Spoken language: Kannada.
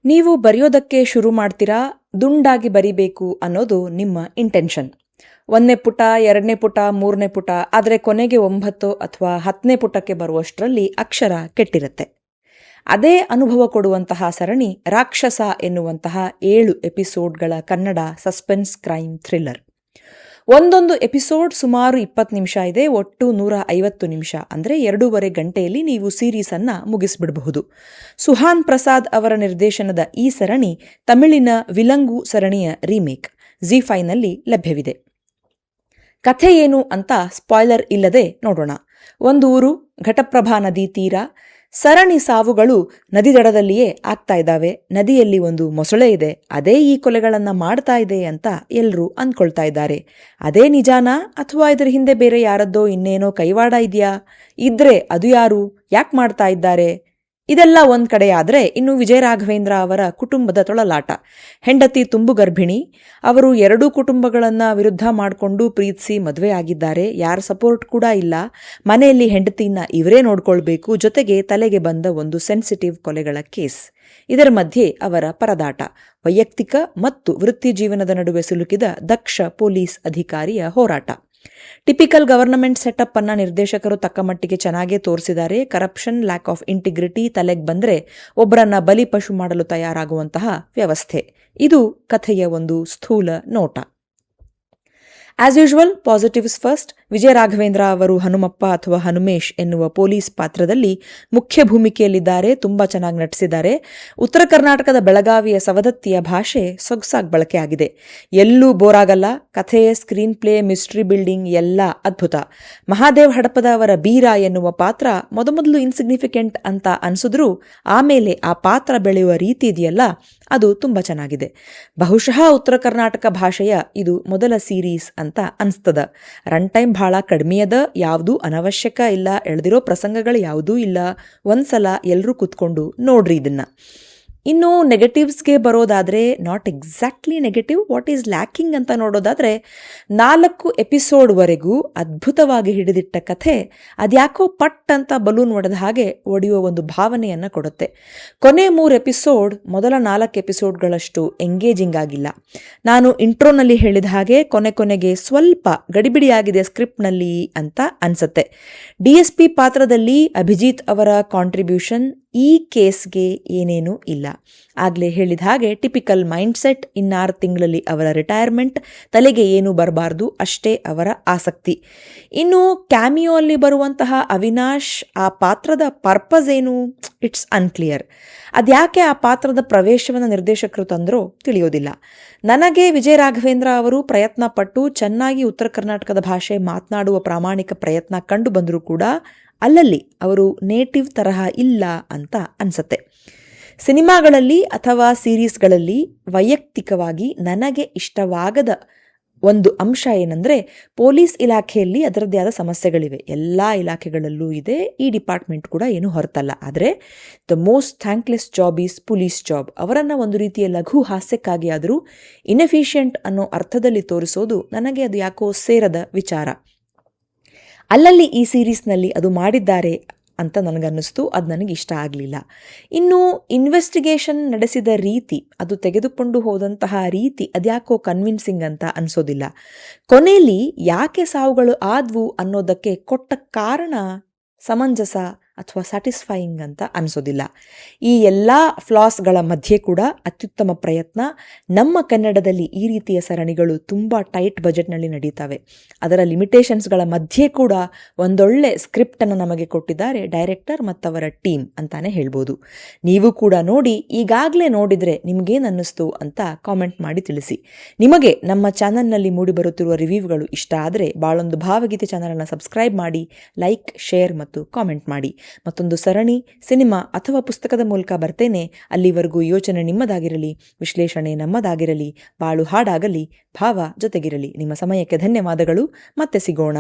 ನೀವು ಬರೆಯೋದಕ್ಕೆ ಶುರು ಮಾಡ್ತೀರಾ, ದುಂಡಾಗಿ ಬರಿಬೇಕು ಅನ್ನೋದು ನಿಮ್ಮ ಇಂಟೆನ್ಷನ್. 1ನೇ ಪುಟ, 2ನೇ ಪುಟ, 3ನೇ ಪುಟ, ಆದರೆ ಕೊನೆಗೆ 9 ಅಥವಾ 10ನೇ ಪುಟಕ್ಕೆ ಬರುವಷ್ಟರಲ್ಲಿ ಅಕ್ಷರ ಕೆಟ್ಟಿರುತ್ತೆ. ಅದೇ ಅನುಭವ ಕೊಡುವಂತಹ ಸರಣಿ ರಾಕ್ಷಸ ಎನ್ನುವಂತಹ 7 ಎಪಿಸೋಡ್ಗಳ ಕನ್ನಡ ಸಸ್ಪೆನ್ಸ್ ಕ್ರೈಮ್ ಥ್ರಿಲ್ಲರ್. ಒಂದೊಂದು ಎಪಿಸೋಡ್ ಸುಮಾರು 20 ನಿಮಿಷ ಇದೆ. ಒಟ್ಟು 150 ನಿಮಿಷ, ಅಂದರೆ 2.5 ಗಂಟೆಯಲ್ಲಿ ನೀವು ಸೀರೀಸನ್ನು ಮುಗಿಸ್ಬಿಡಬಹುದು. ಸುಹಾನ್ ಪ್ರಸಾದ್ ಅವರ ನಿರ್ದೇಶನದ ಈ ಸರಣಿ ತಮಿಳಿನ ವಿಲಂಗು ಸರಣಿಯ ರೀಮೇಕ್. ZEE5ನಲ್ಲಿ ಲಭ್ಯವಿದೆ. ಕಥೆ ಏನು ಅಂತ ಸ್ಪಾಯ್ಲರ್ ಇಲ್ಲದೆ ನೋಡೋಣ. ಒಂದು ಊರು, ಘಟಪ್ರಭಾ ನದಿ ತೀರ. ಸರಣಿ ಸಾವುಗಳು ನದಿ ದಡದಲ್ಲಿಯೇ ಆಗ್ತಾ ಇದ್ದಾವೆ. ನದಿಯಲ್ಲಿ ಒಂದು ಮೊಸಳೆ ಇದೆ, ಅದೇ ಈ ಕೊಲೆಗಳನ್ನು ಮಾಡ್ತಾ ಇದೆ ಅಂತ ಎಲ್ಲರೂ ಅಂದ್ಕೊಳ್ತಾ ಇದ್ದಾರೆ. ಅದೇ ನಿಜಾನಾ ಅಥವಾ ಇದರ ಹಿಂದೆ ಬೇರೆ ಯಾರದ್ದೋ ಇನ್ನೇನೋ ಕೈವಾಡ ಇದೆಯಾ? ಇದ್ರೆ ಅದು ಯಾರು, ಯಾಕೆ ಮಾಡ್ತಾ ಇದ್ದಾರೆ? ಇದೆಲ್ಲ ಒಂದ್ ಕಡೆ ಆದ್ರೆ, ಇನ್ನು ವಿಜಯ ರಾಘವೇಂದ್ರ ಅವರ ಕುಟುಂಬದ ತೊಳಲಾಟ. ಹೆಂಡತಿ ತುಂಬು ಗರ್ಭಿಣಿ. ಅವರು 2 ಕುಟುಂಬಗಳನ್ನ ವಿರುದ್ಧ ಮಾಡಿಕೊಂಡು ಪ್ರೀತಿಸಿ ಮದುವೆ ಆಗಿದ್ದಾರೆ. ಯಾರ ಸಪೋರ್ಟ್ ಕೂಡ ಇಲ್ಲ. ಮನೆಯಲ್ಲಿ ಹೆಂಡತಿನ ಇವರೇ ನೋಡ್ಕೊಳ್ಬೇಕು. ಜೊತೆಗೆ ತಲೆಗೆ ಬಂದ ಒಂದು ಸೆನ್ಸಿಟಿವ್ ಕೊಲೆಗಳ ಕೇಸ್. ಇದರ ಮಧ್ಯೆ ಅವರ ಪರದಾಟ, ವೈಯಕ್ತಿಕ ಮತ್ತು ವೃತ್ತಿ ಜೀವನದ ನಡುವೆ ಸಿಲುಕಿದ ದಕ್ಷ ಪೊಲೀಸ್ ಅಧಿಕಾರಿಯ ಹೋರಾಟ. ಟಿಪಿಕಲ್ ಗವರ್ನಮೆಂಟ್ ಸೆಟಪ್ ಅನ್ನ ನಿರ್ದೇಶಕರು ತಕ್ಕಮಟ್ಟಿಗೆ ಚೆನ್ನಾಗೇ ತೋರಿಸಿದ್ದಾರೆ. ಕರಪ್ಷನ್, ಲ್ಯಾಕ್ ಆಫ್ ಇಂಟಿಗ್ರಿಟಿ ತಲೆಗೆ ಬಂದ್ರೆ ಒಬ್ಬರನ್ನ ಬಲಿಪಶು ಮಾಡಲು ತಯಾರಾಗುವಂತಹ ವ್ಯವಸ್ಥೆ. ಇದು ಕಥೆಯ ಒಂದು ಸ್ಥೂಲ ನೋಟ. As usual, positives first. Vijay Raghavendra ಅವರು ಹನುಮಪ್ಪ ಅಥವಾ ಹನುಮೇಶ್ ಎನ್ನುವ ಪೊಲೀಸ್ ಪಾತ್ರದಲ್ಲಿ ಮುಖ್ಯ ಭೂಮಿಕೆಯಲ್ಲಿದ್ದಾರೆ. ತುಂಬಾ ಚೆನ್ನಾಗಿ ನಟಿಸಿದ್ದಾರೆ. ಉತ್ತರ ಕರ್ನಾಟಕದ ಬೆಳಗಾವಿಯ ಸವದತ್ತಿಯ ಭಾಷೆ ಸೊಗಸಾಗಿ ಬಳಕೆ ಆಗಿದೆ. ಎಲ್ಲೂ ಬೋರ್ ಆಗಲ್ಲ. ಕಥೆ, ಸ್ಕ್ರೀನ್ ಪ್ಲೇ, ಮಿಸ್ಟ್ರಿ ಬಿಲ್ಡಿಂಗ್ ಎಲ್ಲ ಅದ್ಭುತ. ಮಹಾದೇವ್ ಹಡಪದ ಅವರ ಬೀರ ಎನ್ನುವ ಪಾತ್ರ ಮೊದಮೊದಲು ಇನ್ಸಿಗ್ನಿಫಿಕೆಂಟ್ ಅಂತ ಅನ್ಸಿದ್ರು, ಆಮೇಲೆ ಆ ಪಾತ್ರ ಬೆಳೆಯುವ ರೀತಿ ಇದೆಯಲ್ಲ, ಅದು ತುಂಬಾ ಚೆನ್ನಾಗಿದೆ. ಬಹುಶಃ ಉತ್ತರ ಕರ್ನಾಟಕ ಭಾಷೆಯ ಇದು ಮೊದಲ ಸೀರೀಸ್ ಅಂತ ಅನ್ಸ್ತದ. ರನ್ ಟೈಮ್ ಬಹಳ ಕಡಿಮೆಯದ. ಯಾವುದೂ ಅನವಶ್ಯಕ ಇಲ್ಲ, ಎಳೆದಿರೋ ಪ್ರಸಂಗಗಳು ಯಾವುದೂ ಇಲ್ಲ. ಒಂದ್ಸಲ ಎಲ್ಲರೂ ಕೂತ್ಕೊಂಡು ನೋಡ್ರಿ ಇದನ್ನ. ಇನ್ನು ನೆಗೆಟಿವ್ಸ್ಗೆ ಬರೋದಾದ್ರೆ, not exactly negative, what is lacking ಅಂತ ನೋಡೋದಾದ್ರೆ, 4 ಎಪಿಸೋಡ್ವರೆಗೂ ಅದ್ಭುತವಾಗಿ ಹಿಡಿದಿಟ್ಟ ಕಥೆ ಅದ್ಯಾಕೋ ಪಟ್ ಅಂತ ಬಲೂನ್ ಒಡೆದ ಹಾಗೆ ಒಡೆಯುವ ಒಂದು ಭಾವನೆಯನ್ನು ಕೊಡುತ್ತೆ. ಕೊನೆ 3 ಎಪಿಸೋಡ್ ಮೊದಲ 4 ಎಪಿಸೋಡ್ಗಳಷ್ಟು ಎಂಗೇಜಿಂಗ್ ಆಗಿಲ್ಲ. ನಾನು ಇಂಟ್ರೋನಲ್ಲಿ ಹೇಳಿದ ಹಾಗೆ ಕೊನೆಗೆ ಸ್ವಲ್ಪ ಗಡಿಬಿಡಿಯಾಗಿದೆ ಸ್ಕ್ರಿಪ್ಟ್ನಲ್ಲಿ ಅಂತ ಅನ್ಸುತ್ತೆ. DSP ಪಾತ್ರದಲ್ಲಿ ಅಭಿಜಿತ್ ಅವರ ಕಾಂಟ್ರಿಬ್ಯೂಷನ್ ಈ ಕೇಸ್ಗೆ ಏನೇನೂ ಇಲ್ಲ. ಆಗ್ಲೇ ಹೇಳಿದ ಹಾಗೆ ಟಿಪಿಕಲ್ ಮೈಂಡ್ಸೆಟ್. 6 ತಿಂಗಳಲ್ಲಿ ಅವರ ರಿಟೈರ್ಮೆಂಟ್. ತಲೆಗೆ ಏನೂ ಬರಬಾರ್ದು, ಅಷ್ಟೇ ಅವರ ಆಸಕ್ತಿ. ಇನ್ನು ಕ್ಯಾಮಿಯೋ ಅಲ್ಲಿ ಬರುವಂತಹ ಅವಿನಾಶ್, ಆ ಪಾತ್ರದ ಪರ್ಪಸ್ ಏನು? It's unclear. ಅದ್ಯಾಕೆ ಆ ಪಾತ್ರದ ಪ್ರವೇಶವನ್ನು ನಿರ್ದೇಶಕರು ತಂದ್ರೋ ತಿಳಿಯೋದಿಲ್ಲ. ನನಗೆ ವಿಜಯ ರಾಘವೇಂದ್ರ ಅವರು ಪ್ರಯತ್ನ ಪಟ್ಟು ಚೆನ್ನಾಗಿ ಉತ್ತರ ಕರ್ನಾಟಕದ ಭಾಷೆ ಮಾತನಾಡುವ ಪ್ರಾಮಾಣಿಕ ಪ್ರಯತ್ನ ಕಂಡು ಬಂದರೂ ಕೂಡ ಅಲ್ಲಲ್ಲಿ ಅವರು ನೇಟಿವ್ ತರಹ ಇಲ್ಲ ಅಂತ ಅನ್ಸತ್ತೆ. ಸಿನಿಮಾಗಳಲ್ಲಿ ಅಥವಾ ಸೀರೀಸ್ಗಳಲ್ಲಿ ವೈಯಕ್ತಿಕವಾಗಿ ನನಗೆ ಇಷ್ಟವಾಗದ ಒಂದು ಅಂಶ ಏನಂದ್ರೆ, ಪೊಲೀಸ್ ಇಲಾಖೆಯಲ್ಲಿ ಅದರದ್ದೇ ಆದ ಸಮಸ್ಯೆಗಳಿವೆ. ಎಲ್ಲ ಇಲಾಖೆಗಳಲ್ಲೂ ಇದೆ, ಈ ಡಿಪಾರ್ಟ್ಮೆಂಟ್ ಕೂಡ ಏನು ಹೊರತಲ್ಲ. ಆದರೆ the most thankless job is police job. ಅವರನ್ನು ಒಂದು ರೀತಿಯ ಲಘು ಹಾಸ್ಯಕ್ಕಾಗಿ ಆದರೂ ಇನ್ಎಫಿಷಿಯಂಟ್ ಅನ್ನೋ ಅರ್ಥದಲ್ಲಿ ತೋರಿಸೋದು ನನಗೆ ಅದು ಯಾಕೋ ಸೇರದ ವಿಚಾರ. ಅಲ್ಲಲ್ಲಿ ಈ ಸೀರೀಸ್ನಲ್ಲಿ ಅದು ಮಾಡಿದ್ದಾರೆ ಅಂತ ನನಗನ್ನಿಸ್ತು. ಅದು ನನಗೆ ಇಷ್ಟ ಆಗಲಿಲ್ಲ. ಇನ್ನು ಇನ್ವೆಸ್ಟಿಗೇಷನ್ ನಡೆಸಿದ ರೀತಿ, ಅದು ತೆಗೆದುಕೊಂಡು ಹೋದಂತಹ ರೀತಿ ಅದ್ಯಾಕೋ ಕನ್ವಿನ್ಸಿಂಗ್ ಅಂತ ಅನ್ಸೋದಿಲ್ಲ. ಕೊನೆಯಲ್ಲಿ ಯಾಕೆ ಸಾವುಗಳು ಆದ್ವು ಅನ್ನೋದಕ್ಕೆ ಕೊಟ್ಟ ಕಾರಣ ಸಮಂಜಸ ಅಥವಾ ಸ್ಯಾಟಿಸ್ಫೈಯಿಂಗ್ ಅಂತ ಅನಿಸೋದಿಲ್ಲ. ಈ ಎಲ್ಲ ಫ್ಲಾಸ್ಗಳ ಮಧ್ಯೆ ಕೂಡ ಅತ್ಯುತ್ತಮ ಪ್ರಯತ್ನ. ನಮ್ಮ ಕನ್ನಡದಲ್ಲಿ ಈ ರೀತಿಯ ಸರಣಿಗಳು ತುಂಬ ಟೈಟ್ ಬಜೆಟ್ನಲ್ಲಿ ನಡೀತವೆ. ಅದರ ಲಿಮಿಟೇಷನ್ಸ್ಗಳ ಮಧ್ಯೆ ಕೂಡ ಒಂದೊಳ್ಳೆ ಸ್ಕ್ರಿಪ್ಟನ್ನು ನಮಗೆ ಕೊಟ್ಟಿದ್ದಾರೆ ಡೈರೆಕ್ಟರ್ ಮತ್ತವರ ಟೀಮ್ ಅಂತಾನೆ ಹೇಳ್ಬೋದು. ನೀವು ಕೂಡ ನೋಡಿ, ಈಗಾಗಲೇ ನೋಡಿದರೆ ನಿಮಗೇನು ಅನ್ನಿಸ್ತು ಅಂತ ಕಾಮೆಂಟ್ ಮಾಡಿ ತಿಳಿಸಿ. ನಿಮಗೆ ನಮ್ಮ ಚಾನಲ್ನಲ್ಲಿ ಮೂಡಿಬರುತ್ತಿರುವ ರಿವ್ಯೂಗಳು ಇಷ್ಟ ಆದರೆ ಬಾಳೊಂದು ಭಾವಗೀತೆ ಚಾನಲನ್ನು ಸಬ್ಸ್ಕ್ರೈಬ್ ಮಾಡಿ, ಲೈಕ್, ಶೇರ್ ಮತ್ತು ಕಾಮೆಂಟ್ ಮಾಡಿ. ಮತ್ತೊಂದು ಸರಣಿ, ಸಿನಿಮಾ ಅಥವಾ ಪುಸ್ತಕದ ಮೂಲಕ ಬರ್ತೇನೆ. ಅಲ್ಲಿವರೆಗೂ ಯೋಚನೆ ನಿಮ್ಮದಾಗಿರಲಿ, ವಿಶ್ಲೇಷಣೆ ನಮ್ಮದಾಗಿರಲಿ, ಬಾಳು ಹಾಡಾಗಲಿ, ಭಾವ ಜೊತೆಗಿರಲಿ. ನಿಮ್ಮ ಸಮಯಕ್ಕೆ ಧನ್ಯವಾದಗಳು. ಮತ್ತೆ ಸಿಗೋಣ.